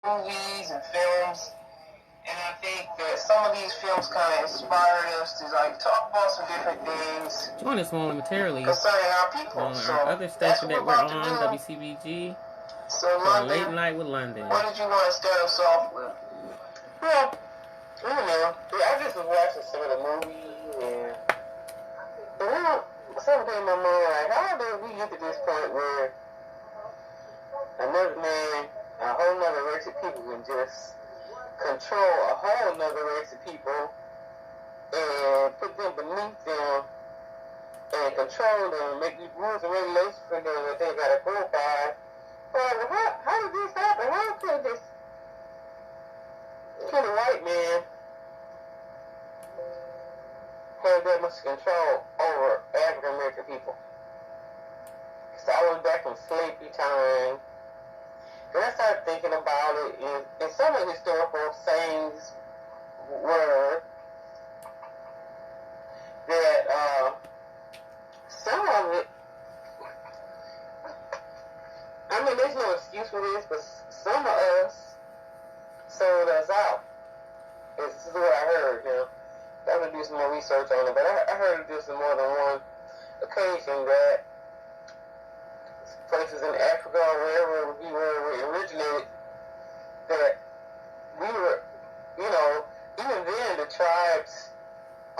movies and films. And I think that some of these films kind of inspired us to like talk about some different things. Join us momentarily concerning our people. On so our other station that we're on, Wcvg. So London, Late Night with London. What did you want to start us off with? Well, I don't know. I just was watching some of the movies and something in my mind like, how did we get to this point where another man, a whole nother race of people can just control a whole nother race of people and put them beneath them and control them, make these rules and regulations for them that they gotta go by. Well, how did this happen? How could this a white man have that much control over African American people? So I went back from slavery time. Then I started thinking about it, and some of the historical sayings were that some of it, I mean, there's no excuse for this, but some of us sold us out. This is what I heard, you know. I'm going to do some more research on it, but I heard this on more than one occasion that places in Africa or wherever we originated, that we were, you know, even then the tribes,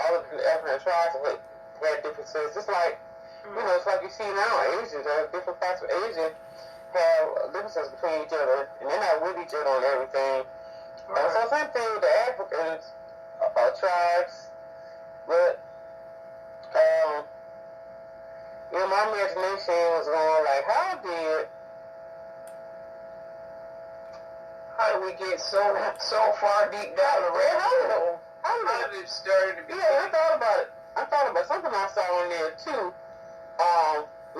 all of the African tribes had differences. Just like, you know, it's like you see now, Asia, different parts of Asia have differences between each other, and they're not with each other on everything. Right. So same thing with the Africans, tribes, but, you know, my imagination was going like, how did we get so far deep down the rabbit hole? How did it start to be? Yeah, I thought about it. Something I saw in there too.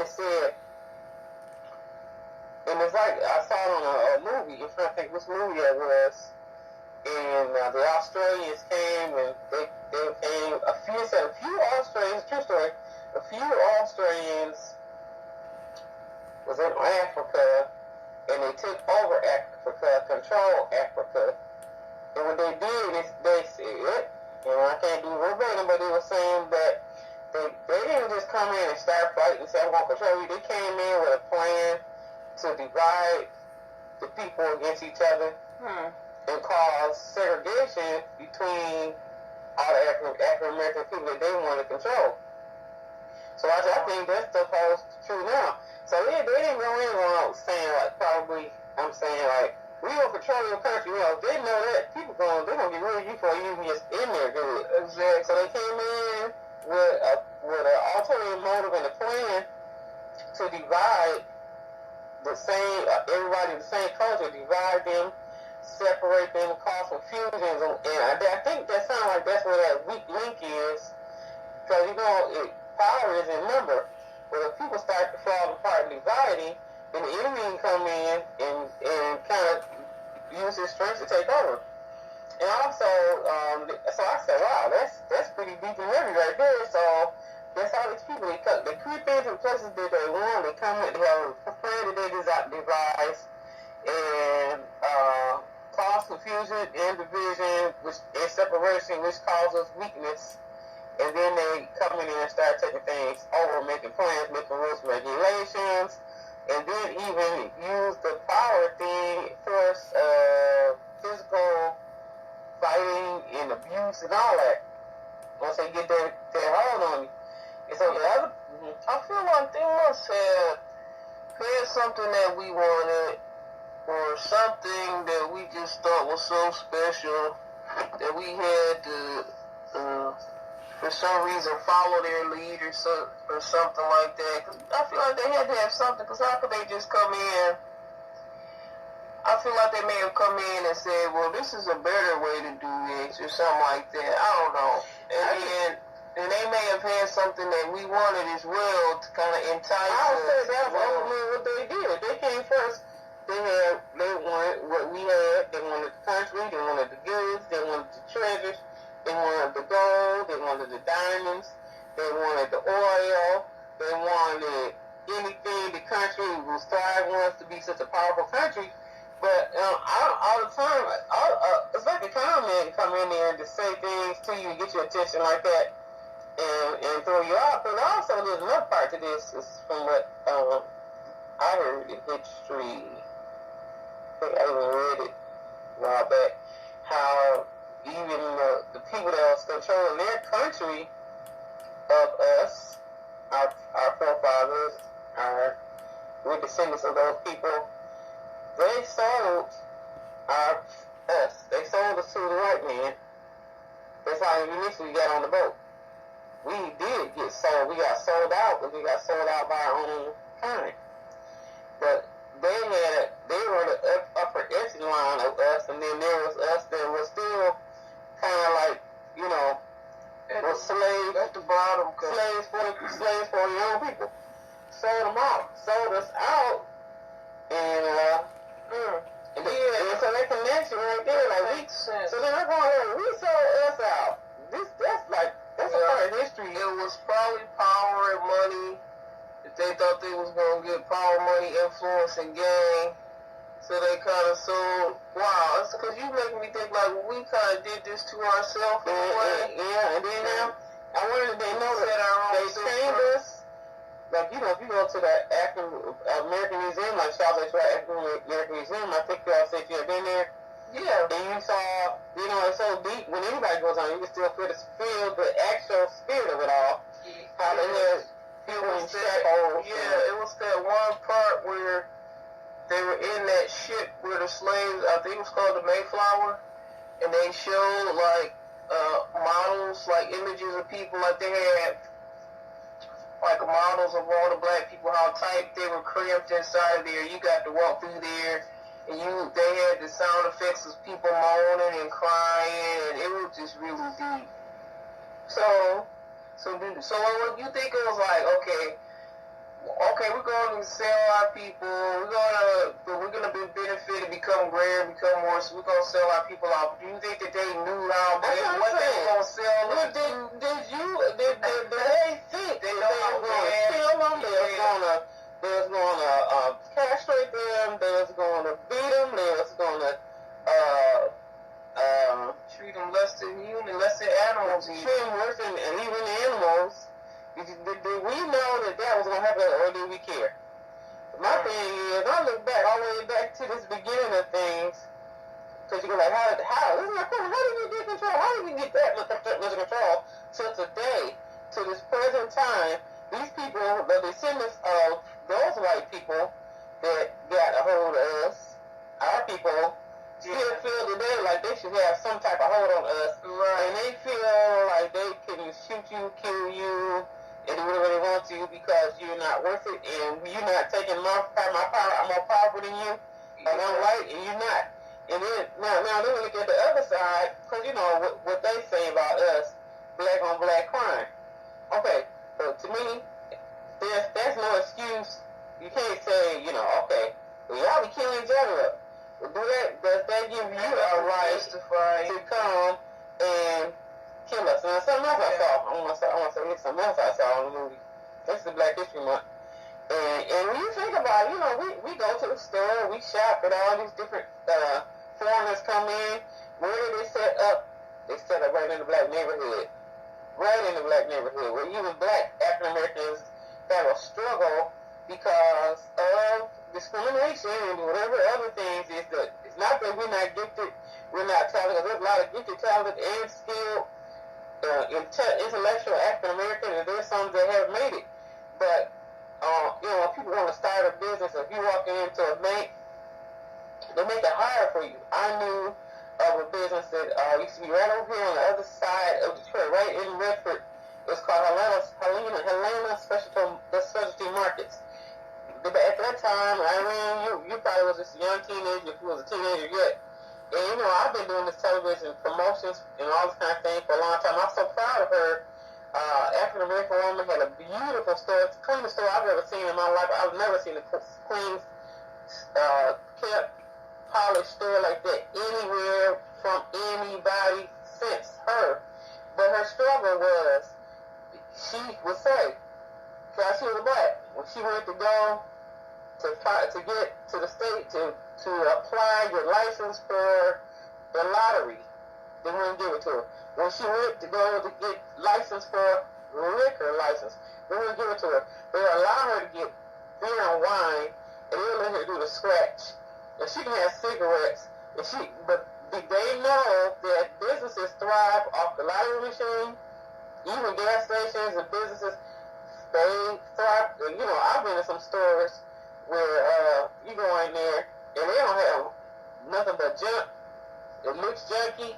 It said, and it's like I saw it on a movie. I'm trying to think which movie that was. And the Australians came, and they came. A few Australians. True story. A few Australians was in Africa, and they took over Africa, controlled Africa. And what they did is they said, you know, I can't do verbatim, but they were saying that they didn't just come in and start fighting and say, I'm going to control you. They came in with a plan to divide the people against each other and cause segregation between all the African American people that they want to control. So I think that's the most true now. So they didn't go in on saying like probably I'm saying like we will control your country. You know, they know that people they're gonna get rid of you before you even just in there good. Exactly. So they came in with an ulterior motive and a plan to divide the same everybody the same culture, divide them, separate them, cause confusions, and I think that sounds like that's where that weak link is, because you know power is in number. But if people start to fall apart and dividing, then the enemy can come in and kind of use his strength to take over. And also, so I said, wow, that's pretty deep and heavy right there. So that's all these people, they creep into places that they want, they come in, they have a plan that they devise, and cause confusion and division, and separation, which causes weakness. And then they come in and start taking things over, making plans, making rules, regulations, and then even use the power thing, force, physical fighting and abuse and all that. Once they get their hold on you. And so the other, I feel like they must have had something that we wanted, or something that we just thought was so special that we had to, for some reason, follow their lead or something like that. Cause I feel like they had to have something, because how could they just come in? I feel like they may have come in and said, well, this is a better way to do this, or something like that. I don't know. And they may have had something that we wanted as well to kind of entice us. I would say that's ultimately what they did. They came first. They wanted what we had. They wanted the country. They wanted the goods. They wanted the treasures. They wanted the gold. They wanted the diamonds. They wanted the oil. They wanted anything the country was thriving, wants to be such a powerful country. But all all the time. It's like a con man come in there and just say things to you and get your attention like that and throw you out. But also, there's another part to this, is from what I heard in history. I think I even read it a while back, how even the people that was controlling their country of us, our forefathers, we're descendants of those people, they sold us. They sold us to the white man. That's how initially we got on the boat. We did get sold. We got sold out, but we got sold out by our own kind. But they were the upper echelon of us, and then there was us that was still kind of like, you know, was slaves at the bottom. Slaves for your own people. Sold them out. Sold us out. And so that connection right there, like so then I'm going, we sold us out. That's a part of history. It was probably power and money. If they thought they was going to get power, money, influence, and gain, so they kind of sold. Wow, it's because you making me think like we kind of did this to ourselves. And then now I wonder if they know that they trained us. Like, you know, if you go to the African Museum, like Charlotte's African American Museum, I think y'all said you had been there. Yeah. And you saw, you know, it's so deep. When anybody goes on, you can still feel the actual spirit of it all. How they had people in shackles. Yeah, it was that one part where they were in that ship where the slaves, I think it was called the Mayflower, and they showed, like, models, like images of people, like they had like models of all the black people, how tight they were cramped inside of there. You got to walk through there, and they had the sound effects of people moaning and crying, and it was just really deep. So what you think it was like, okay, we're going to sell our people, we're gonna be benefited, become greater, become more, so we're going to sell our people out. Do you think that they knew what they were going to sell? Did they think they were going to kill them? They was going to castrate them, they was going to beat them, they was going to treat them less than human, less than animals. Treat them worse than even animals. Did we know that was going to happen, or did we care? My thing is, I look back all the way back to this beginning of things, because you go like, how did we get control? How did we get that much control till today, to this present time? These people, the descendants of those white people that got a hold of us, our people, still feel today like they should have some type of hold on us. Right. And they feel like they can shoot you, kill you, and do whatever they want to because you're not worth it, and you're not taking my power. I'm more powerful than you, and I'm white, and you're not. And then now then we look at the other side, because you know what they say about us, black on black crime. Okay, so to me, there's no excuse. You can't say, you know, okay, well, y'all be killing each other up. Does that give you a right to come and kill us? And something else I saw. I want to say it's something else I saw in the movie. This is Black History Month. And when you think about it, you know, we go to the store, we shop, and all these different foreigners come in. Where do they set up? They set up right in the black neighborhood. Right in the black neighborhood, where even black African Americans have a struggle because of discrimination and whatever other things. It's not that we're not gifted, we're not talented. There's a lot of gifted, talented, and skilled intellectual African Americans, and there's some that have made it. But you know, when people want to start a business, if you're walking into a bank, they make it hard for you. I knew of a business that used to be right over here on the other side of Detroit, right in Redford. It's called Helena Specialty Markets. But at that time, Irene, you probably was just a young teenager, if you was a teenager yet. And you know, I've been doing this television promotions and all this kind of thing for a long time. I'm so proud of her. African American woman, had a beautiful store. It's the cleanest store I've ever seen in my life. I've never seen a clean, kept, polished store like that anywhere from anybody since her. But her struggle was, she would say, because she was black, when she went to go to get to to the state to apply your license for the lottery. They wouldn't give it to her. When she went to go to get license for liquor license, they wouldn't give it to her. They allow her to get beer and wine, and they let her do the scratch. And she can have cigarettes. But they know that businesses thrive off the lottery machine. Even gas stations and businesses, they thrive. You know, I've been in some stores where you go in there and they don't have nothing but junk. It looks junky,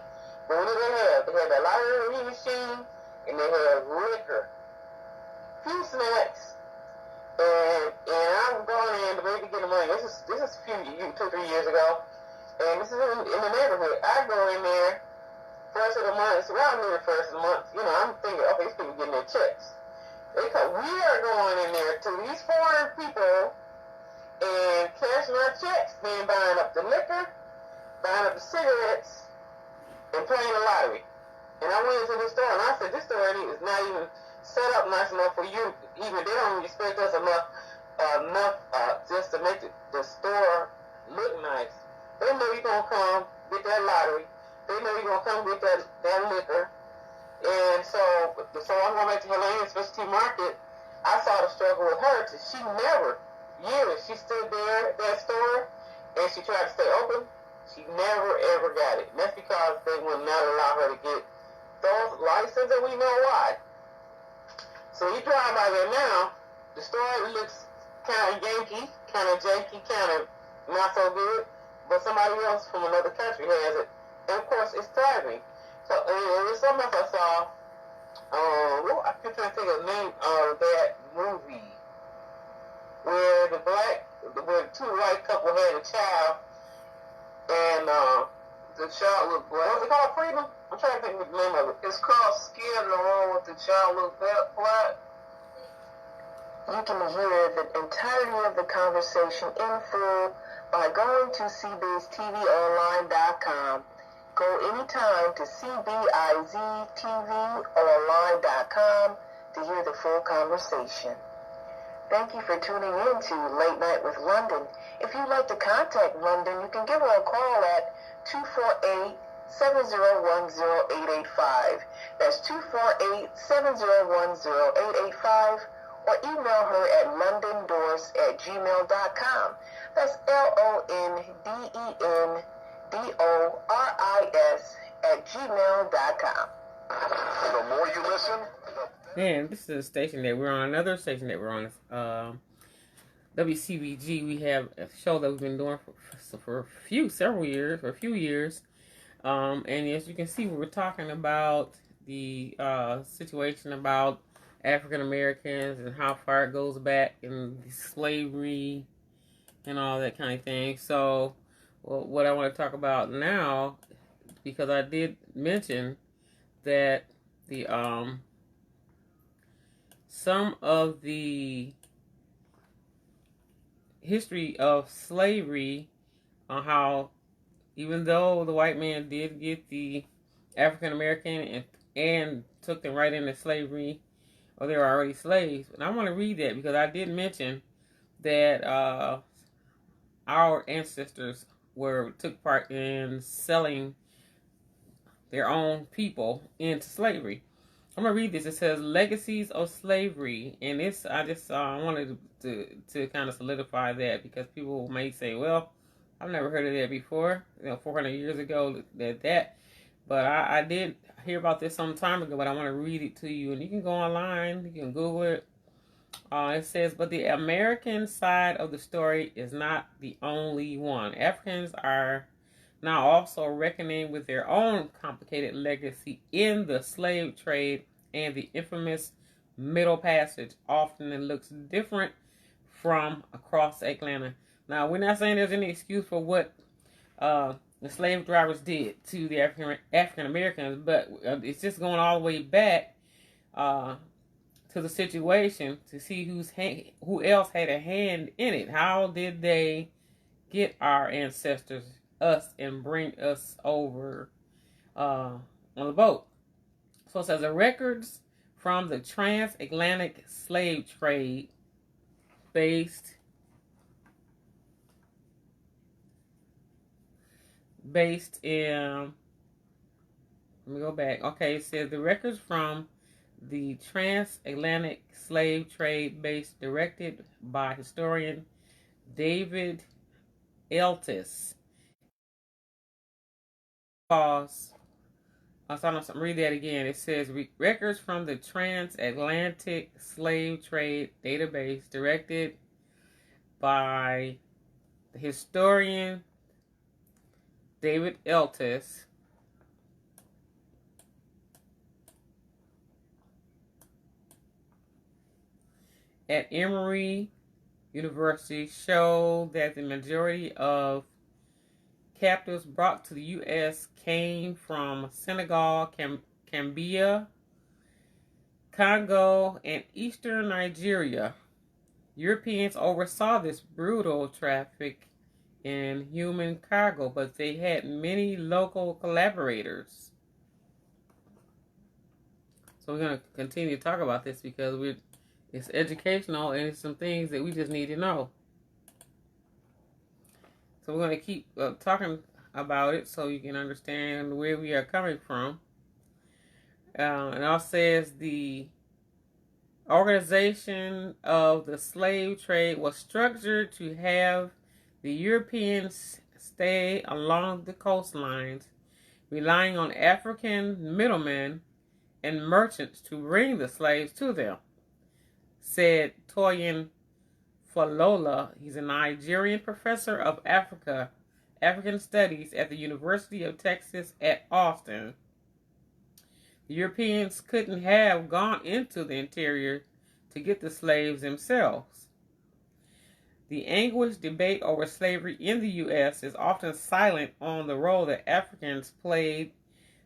but what do they have? They have the lottery machine and they have liquor, few snacks, and I'm going in to maybe get the money. This is a few 2-3 years ago, and this is in the neighborhood. I go in there first of the month. It's around near the first of the month. You know, I'm thinking, okay, these people getting their checks. We are going in there to these foreign people and cashing our checks, then buying up the liquor, buying up the cigarettes, and playing the lottery. And I went into this store and I said, this store is not even set up nice enough for you. Even they don't expect us enough just to make the store look nice. They know you're gonna come get that lottery. They know you're gonna come get that liquor. And so I'm going back to Helene Specialty Market. I saw the struggle with her. She never, years, she stood there at that store and she tried to stay open. She never ever got it. And that's because they would not allow her to get those licenses, and we know why. So you drive by there now, the store looks kind of Yankee, kind of janky, kind of not so good, but somebody else from another country has it. And of course, it's thriving. So there's something else I saw. I can't think of the name of that movie where where two white couple had a child, and the child looked black. Was it called Freedom? I'm trying to think of the name of it. It's called Scared, the one with the child looked black. You can hear the entirety of the conversation in full by going to cbiztvonline.com. Go anytime to cbiztvonline.com to hear the full conversation. Thank you for tuning in to Late Night with London. If you'd like to contact London, you can give her a call at 248-7010885. That's 248-7010885. Or email her at londendors@gmail.com. That's LONDENDORIS@gmail.com. The more you listen, And this is a station that we're on, another station that we're on, WCVG. We have a show that we've been doing for a few years. And as you can see, we're talking about the situation about African Americans and how far it goes back in slavery and all that kind of thing. So, what I want to talk about now, because I did mention that the some of the history of slavery, on how even though the white man did get the African American and took them right into slavery, or they were already slaves. And I want to read that because I did mention that our ancestors took part in selling their own people into slavery. I'm gonna read this. It says "Legacies of Slavery," and I just wanted to kind of solidify that, because people may say, "Well, I've never heard of that before." 400 years ago that. But I did hear about this some time ago, but I want to read it to you. And you can go online, you can Google it. It says, but the American side of the story is not the only one. Africans are now also reckoning with their own complicated legacy in the slave trade and the infamous Middle Passage. Often it looks different from across Atlanta. Now, we're not saying there's any excuse for what the slave drivers did to the African Americans, but it's just going all the way back to the situation to see who else had a hand in it. How did they get our ancestors, us, and bring us over on the boat? So it says the records from the transatlantic slave trade based based in, let me go back. Okay, it says the records from the transatlantic slave trade base directed by historian David Eltis. Pause. I'm read that again. It says records from the transatlantic slave trade database directed by the historian David Eltis. At Emory University show that the majority of captives brought to the U.S. came from Senegal, Gambia, Congo, and eastern Nigeria. Europeans oversaw this brutal traffic in human cargo, but they had many local collaborators. So we're going to continue to talk about this because it's educational and it's some things that we just need to know. So we're going to keep talking about it so you can understand where we are coming from. And also says the organization of the slave trade was structured to have the Europeans stay along the coastlines, relying on African middlemen and merchants to bring the slaves to them, said Toyin Falola. He's a Nigerian professor of African Studies at the University of Texas at Austin. The Europeans couldn't have gone into the interior to get the slaves themselves. The anguished debate over slavery in the U.S. is often silent on the role that Africans played.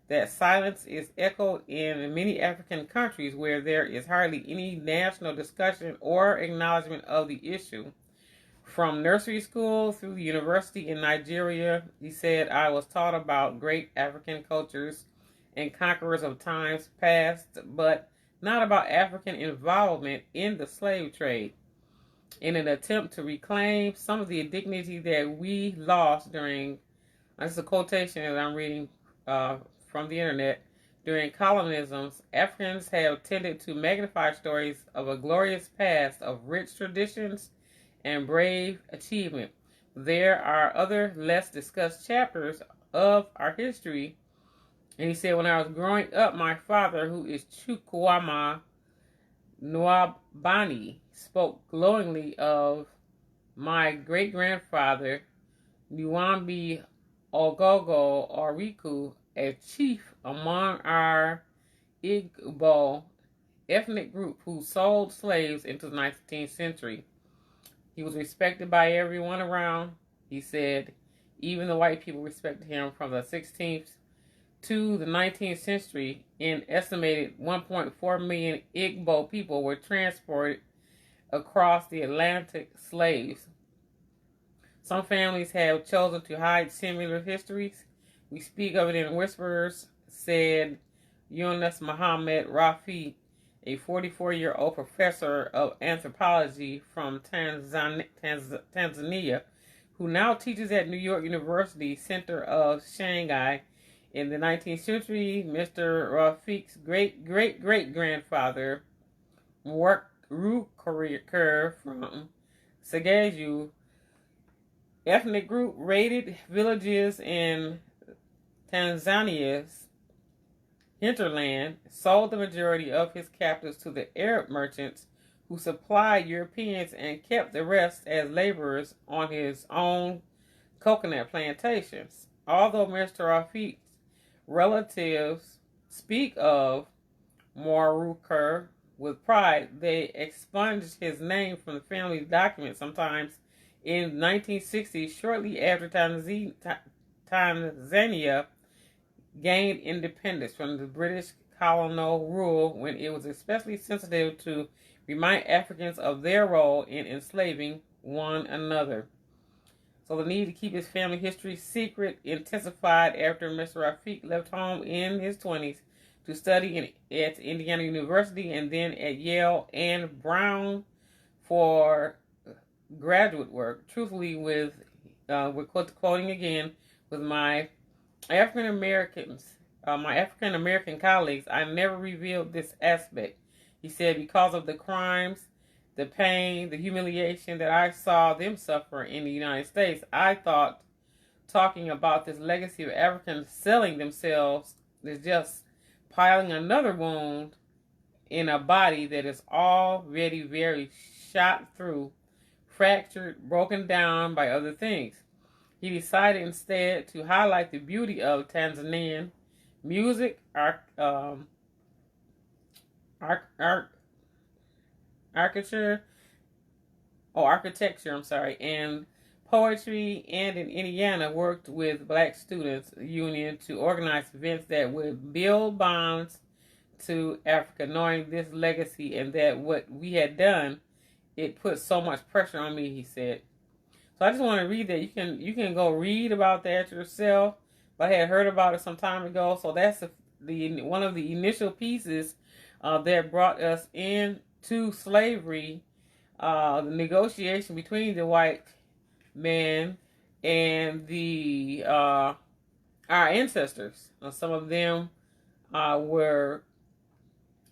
That silence is echoed in many African countries where there is hardly any national discussion or acknowledgement of the issue. From nursery school through the university in Nigeria, he said, I was taught about great African cultures and conquerors of times past, but not about African involvement in the slave trade. In an attempt to reclaim some of the dignity that we lost during, this is a quotation that I'm reading from the internet, during colonialism, Africans have tended to magnify stories of a glorious past of rich traditions and brave achievement. There are other less discussed chapters of our history. And he said, when I was growing up, my father, who is Chukwuma Nwabani, spoke glowingly of my great-grandfather, Nwambi Ogogo Oriku, a chief among our Igbo ethnic group who sold slaves into the 19th century. He was respected by everyone around. He said even the white people respected him from the 16th to the 19th century. An estimated 1.4 million Igbo people were transported across the Atlantic slaves. Some families have chosen to hide similar histories. We speak of it in whispers, said Yunus Muhammad Rafi, a 44-year-old professor of anthropology from Tanzania, who now teaches at New York University Center of Shanghai. In the 19th century, Mr. Rafiq's great-great-great-grandfather, Rukur from Sagaju ethnic group, raided villages in Tanzania's hinterland, sold the majority of his captives to the Arab merchants who supplied Europeans and kept the rest as laborers on his own coconut plantations. Although Mr. Rafiq's relatives speak of Moruker with pride, they expunged his name from the family documents sometimes in the 1960s, shortly after Tanzania gained independence from the British colonial rule, when it was especially sensitive to remind Africans of their role in enslaving one another. So the need to keep his family history secret intensified after Mr. Rafiq left home in his 20s to study at Indiana University and then at Yale and Brown for graduate work. Truthfully, we're quoting again, with my African Americans, my African American colleagues, I never revealed this aspect. He said, because of the crimes, the pain, the humiliation that I saw them suffer in the United States, I thought talking about this legacy of Africans selling themselves is just piling another wound in a body that is already very shot through, fractured, broken down by other things. He decided instead to highlight the beauty of Tanzanian music, architecture, and poetry, and in Indiana worked with Black Students Union to organize events that would build bonds to Africa, knowing this legacy and that what we had done, it put so much pressure on me, he said. So I just want to read that. You can go read about that yourself. But I had heard about it some time ago. So that's the one of the initial pieces that brought us into slavery, the negotiation between the white man and the our ancestors. Some of them were,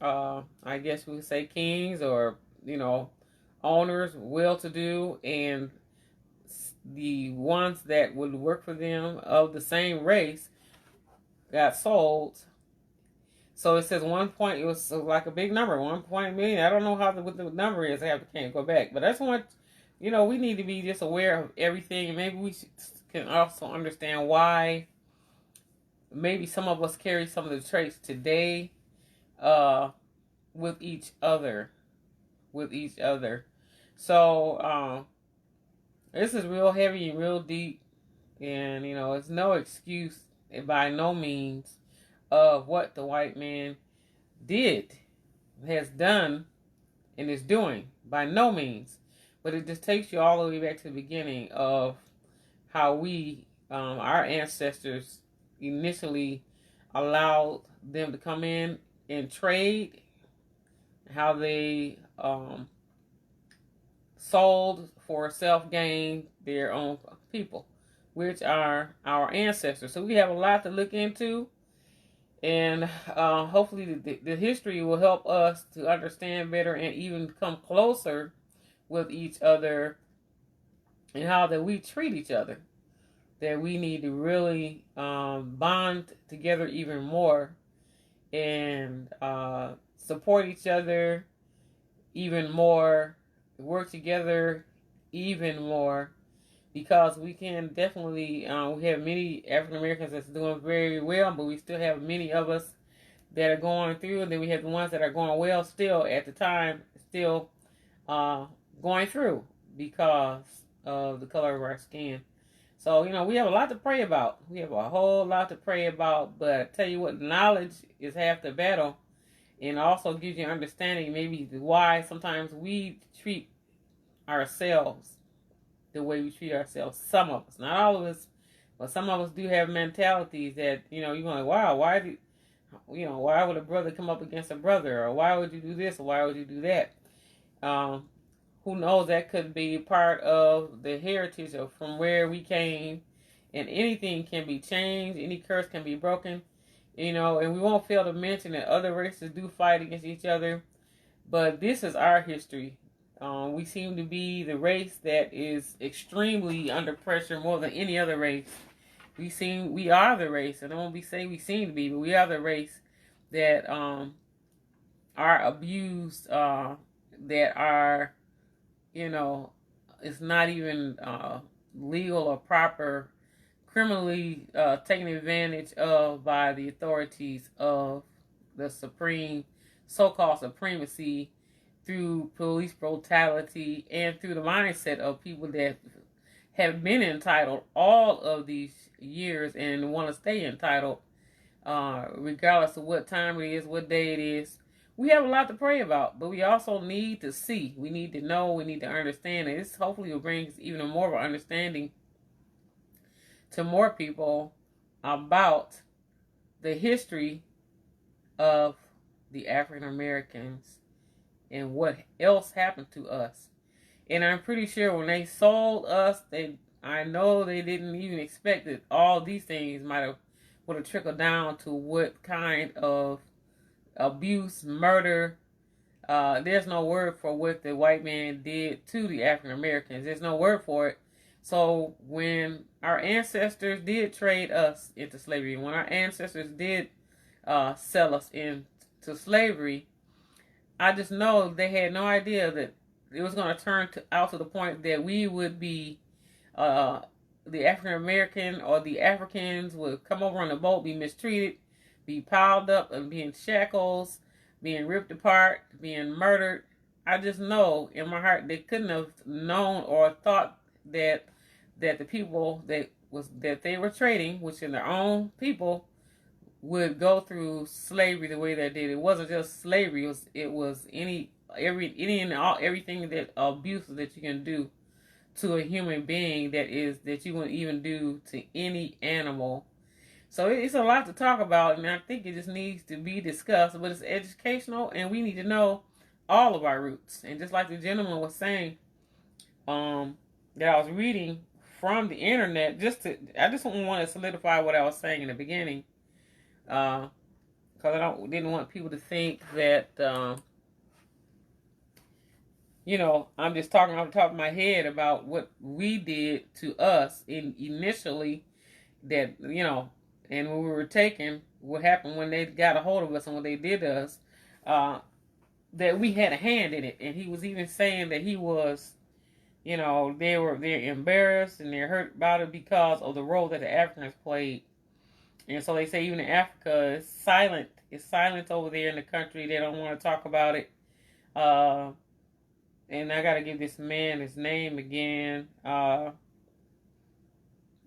I guess we would say, kings or owners, well-to-do, and the ones that would work for them of the same race got sold. So it says it was like a big number, 1 million. I don't know what the number is. Can't go back. But that's what, we need to be just aware of everything. And maybe we can also understand why maybe some of us carry some of the traits today with each other. So, this is real heavy and real deep, and it's no excuse by no means of what the white man has done, and is doing, by no means. But it just takes you all the way back to the beginning of how we, our ancestors, initially allowed them to come in and trade, how they sold for self-gain their own people, which are our ancestors. So we have a lot to look into, and hopefully the history will help us to understand better and even come closer with each other, and how that we treat each other, that we need to really bond together even more, and support each other even more, work together even more, because we can definitely, we have many African Americans that's doing very well, but we still have many of us that are going through, and then we have the ones that are going well still at the time, still going through because of the color of our skin. So, we have a lot to pray about. We have a whole lot to pray about, but I tell you what, knowledge is half the battle, and also gives you understanding maybe why sometimes we treat ourselves the way we treat ourselves. Some of us, not all of us, but some of us do have mentalities that, you're like, wow, why would a brother come up against a brother? Or why would you do this? Or why would you do that? Who knows? That could be part of the heritage of from where we came, and anything can be changed. Any curse can be broken, and we won't fail to mention that other races do fight against each other, but this is our history. We seem to be the race that is extremely under pressure more than any other race. We are the race, and I don't say we seem to be, but we are the race that are abused, that are, it's not even legal or proper, criminally taken advantage of by the authorities of the so-called supremacy, through police brutality and through the mindset of people that have been entitled all of these years and want to stay entitled, regardless of what time it is, what day it is. We have a lot to pray about, but we also need to see. We need to know. We need to understand. And this hopefully will bring even more of an understanding to more people about the history of the African Americans and what else happened to us. And I'm pretty sure when they sold us, I know they didn't even expect that all these things would have trickled down to what kind of abuse, murder. There's no word for what the white man did to the African Americans. There's no word for it. So when our ancestors did trade us into slavery, when our ancestors did sell us into slavery, I just know they had no idea that it was going to turn out to the point that we would be, the African American or the Africans would come over on the boat, be mistreated, be piled up and be in shackles, being ripped apart, being murdered. I just know in my heart they couldn't have known or thought that the people that they were trading, which in their own people, would go through slavery the way they did. It wasn't just slavery. It was any and all everything that abuse that you can do to a human being that you wouldn't even do to any animal. So it's a lot to talk about, and I think it just needs to be discussed. But it's educational, and we need to know all of our roots. And just like the gentleman was saying, that I was reading from the internet, I just want to solidify what I was saying in the beginning, because didn't want people to think that I'm just talking off the top of my head about what we did to us initially. That and when we were taken, what happened when they got a hold of us and what they did to us, that we had a hand in it. And he was even saying that he was, they're embarrassed and they're hurt about it because of the role that the Africans played. And so they say even in Africa, it's silent. It's silent over there in the country. They don't want to talk about it. And I got to give this man his name again.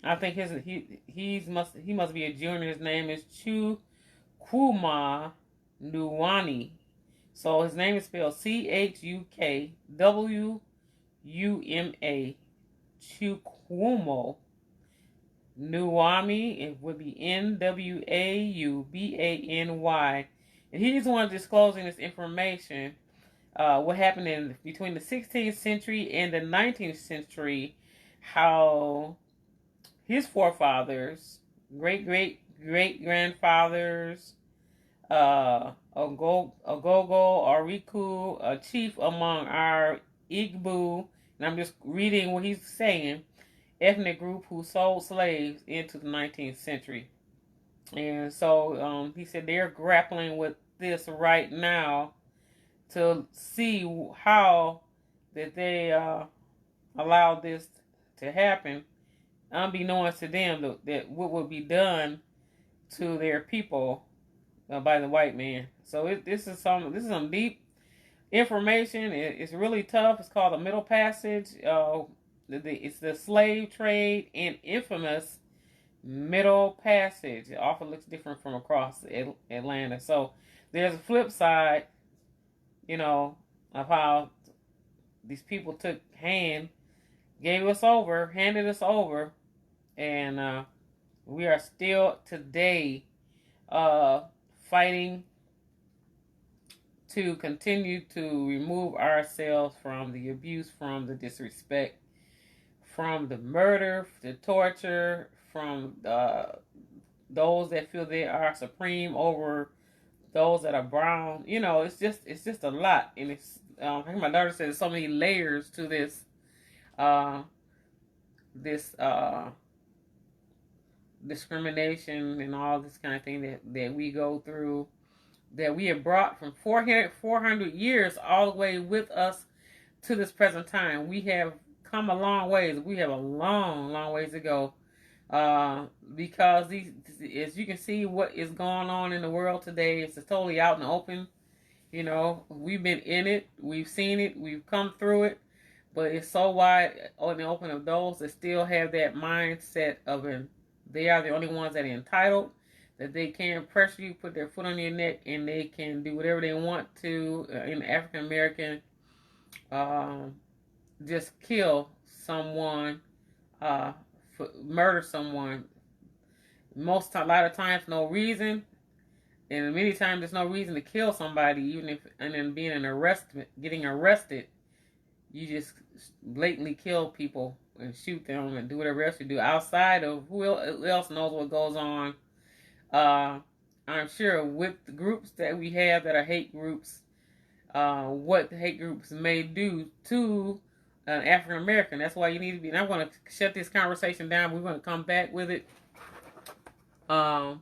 I think he must be a junior. His name is Chukwuma Nuwani. So his name is spelled Chukwuma. Chukwumo Nuwami. It would be Nwabany. And he's the one disclosing this information. What happened between the 16th century and the 19th century, how his forefathers, great-great-great-grandfathers, Ogogo, Oriku, a chief among our Igbo, and I'm just reading what he's saying, ethnic group who sold slaves into the 19th century. And so he said they're grappling with this right now to see how that they allowed this to happen, unbeknownst to them that what would be done to their people by the white man. So this is some deep information. It's really tough. It's called the Middle Passage. It's the slave trade and infamous Middle Passage. It often looks different from across Atlanta. So there's a flip side, of how these people handed us over, and we are still today fighting to continue to remove ourselves from the abuse, from the disrespect, from the murder, the torture, from those that feel they are supreme over those that are brown. It's just a lot, and it's I think my daughter said there's so many layers to this discrimination and all this kind of thing that we go through, that we have brought from 400 years all the way with us to this present time. We have come a long ways. We have a long, long ways to go. Because as you can see, what is going on in the world today, it's totally out in the open. We've been in it, we've seen it, we've come through it, but it's so wide in the open of those that still have that mindset of they are the only ones that are entitled, that they can pressure you, put their foot on your neck, and they can do whatever they want to in African American, just kill someone, murder someone. A lot of times, no reason, and many times there's no reason to kill somebody, and then getting arrested, you just blatantly kill people and shoot them and do whatever else you do outside of who else knows what goes on. I'm sure with the groups that we have that are hate groups, what the hate groups may do to an African American. That's why you need to be. And I'm going to shut this conversation down. We're going to come back with it. We're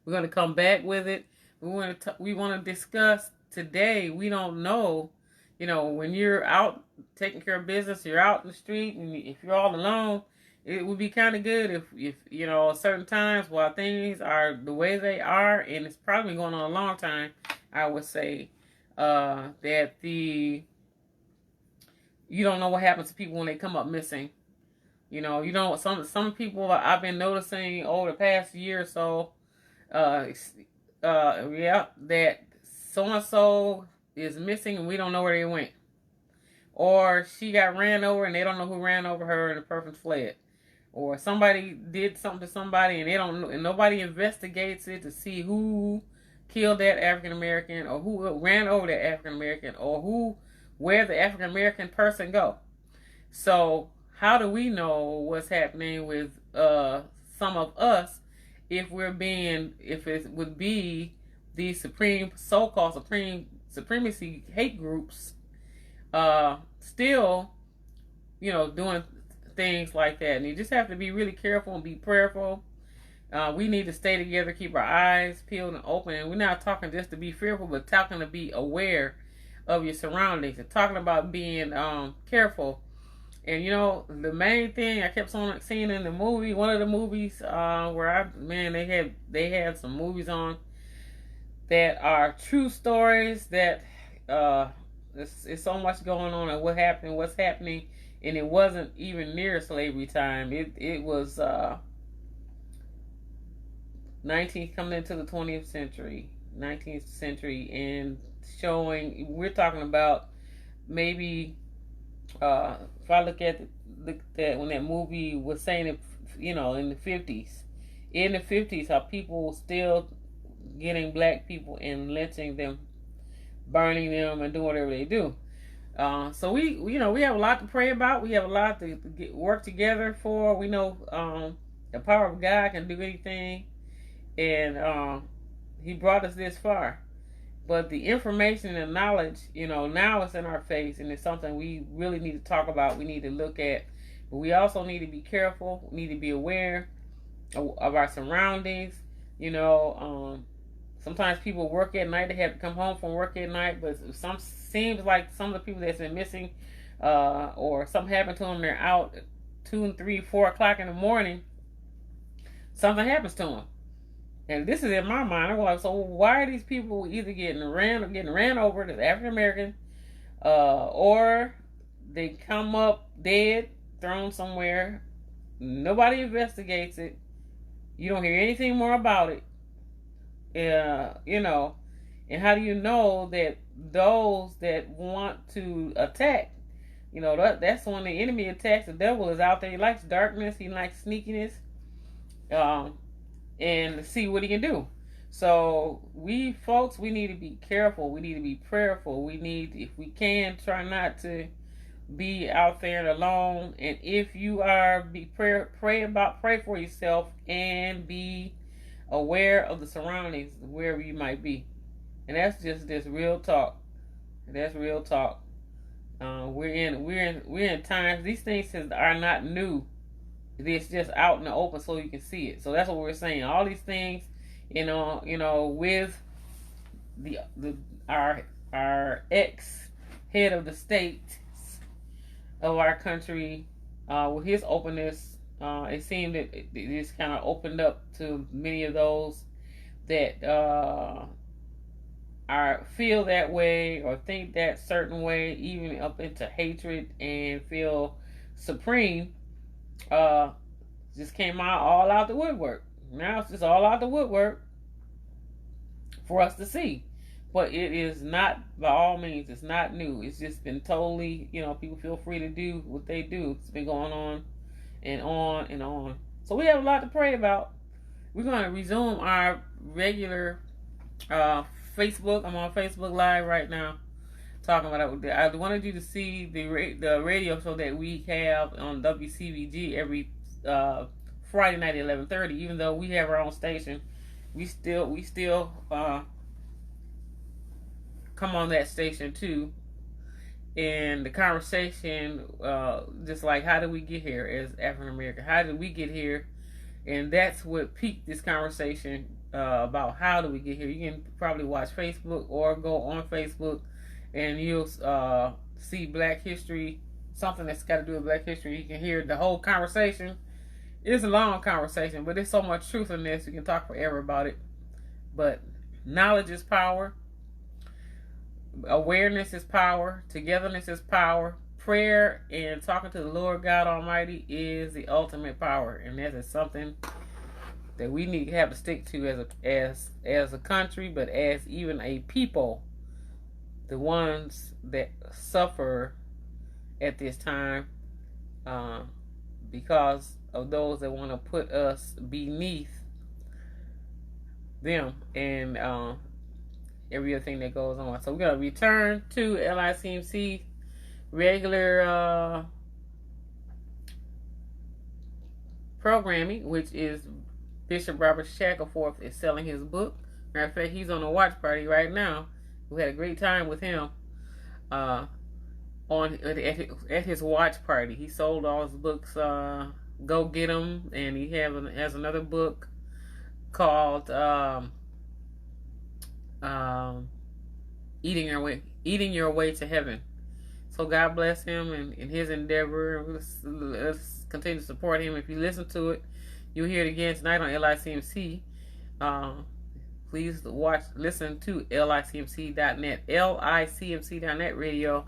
going to come back with it. We want to discuss today. We don't know, when you're out taking care of business, you're out in the street, and if you're all alone, it would be kind of good if certain times while things are the way they are, and it's probably been going on a long time, I would say that you don't know what happens to people when they come up missing. Some people I've been noticing over the past year or so, that so-and-so is missing and we don't know where they went. Or she got ran over and they don't know who ran over her and the person fled. Or somebody did something to somebody and they don't know, and nobody investigates it to see who killed that African American or who ran over that African American or where the African American person go. So how do we know what's happening with some of us if it would be these so-called supremacy hate groups still, doing things like that? And you just have to be really careful and be prayerful. We need to stay together, keep our eyes peeled and open. And we're not talking just to be fearful, but talking to be aware of your surroundings and talking about being careful. And the main thing I kept on seeing in the movie, one of the movies where they had some movies on that are true stories that it's so much going on and what's happening, and it wasn't even near slavery time. It was 19th coming into the 19th century, and showing. We're talking about maybe. If I look at when that movie was saying it, in the 50s, how people still getting black people and lynching them, burning them, and doing whatever they do. So we have a lot to pray about. We have a lot to work together for. We know the power of God can do anything, and He brought us this far. But the information and knowledge, now it's in our face, and it's something we really need to talk about. We need to look at. But we also need to be careful. We need to be aware of our surroundings. Sometimes people work at night. They have to come home from work at night. But seems like some of the people that's been missing, or something happened to them, they're out at 2 and 3, 4 o'clock in the morning. Something happens to them. And this is in my mind. I'm like, so why are these people either getting ran over, the African American, or they come up dead, thrown somewhere. Nobody investigates it. You don't hear anything more about it. And how do you know that those that want to attack, that's when the enemy attacks. The devil is out there. He likes darkness. He likes sneakiness. And see what he can do. So we need to be careful. We need to be prayerful. We need, if we can, try not to be out there and alone. And if you are, pray for yourself and be aware of the surroundings wherever you might be. And that's just this real talk. That's real talk. We're in times. These things are not new. It's just out in the open so you can see it. So that's what we're saying. All these things, with our ex head of the state of our country, with his openness, it seemed that it just kind of opened up to many of those that feel that way or think that certain way, even up into hatred and feel supreme. Just came all out the woodwork. Now it's just all out the woodwork for us to see. But it is not, by all means, it's not new. It's just been totally, people feel free to do what they do. It's been going on and on and on. So we have a lot to pray about. We're going to resume our regular Facebook. I'm on Facebook Live right now. talking about it. I wanted you to see the radio show that we have on WCVG every Friday night at 11:30. Even though we have our own station, we still come on that station too. And the conversation, just like, how did we get here as African American? How did we get here? And that's what piqued this conversation about how do we get here. You can probably watch Facebook or go on Facebook, and you'll see Black History, something that's got to do with Black History. You can hear the whole conversation. It's a long conversation, but there's so much truth in this. You can talk forever about it. But knowledge is power. Awareness is power. Togetherness is power. Prayer and talking to the Lord God Almighty is the ultimate power, and that is something that we need to have to stick to as a country, but as even a people, the ones that suffer at this time because of those that want to put us beneath them and every other thing that goes on. So we're going to return to LICMC regular programming, which is Bishop Robert Shackelford is selling his book. Matter of fact, he's on a watch party right now. We had a great time with him at his watch party. He sold all his books. Go get them, and he has another book called Eating Your Way to Heaven. So God bless him and his endeavor. Let's continue to support him. If you listen to it, you'll hear it again tonight on LICMC. Please listen to LICMC.net, LICMC.net radio,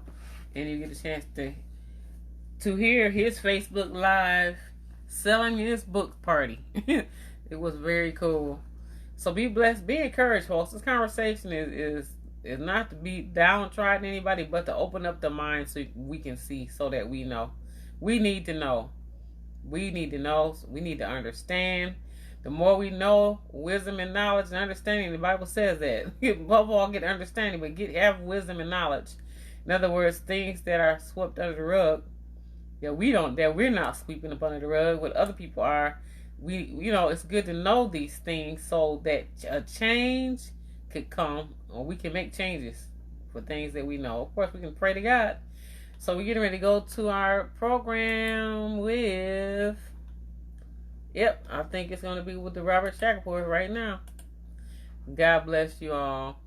and you get a chance to hear his Facebook Live selling his book party. It was very cool. So be blessed, be encouraged, folks. This conversation is not to be downtrodden anybody, but to open up the mind so we can see, so that we know. We need to know. We need to know. We need to understand. The more we know, wisdom and knowledge and understanding, the Bible says that. Above all, get understanding, but have wisdom and knowledge. In other words, things that are swept under the rug, that we're not sweeping up under the rug, what other people are. It's good to know these things so that a change could come, or we can make changes for things that we know. Of course, we can pray to God. So we're getting ready to go to our program with, I think it's going to be with the Robert Shackelford right now. God bless you all.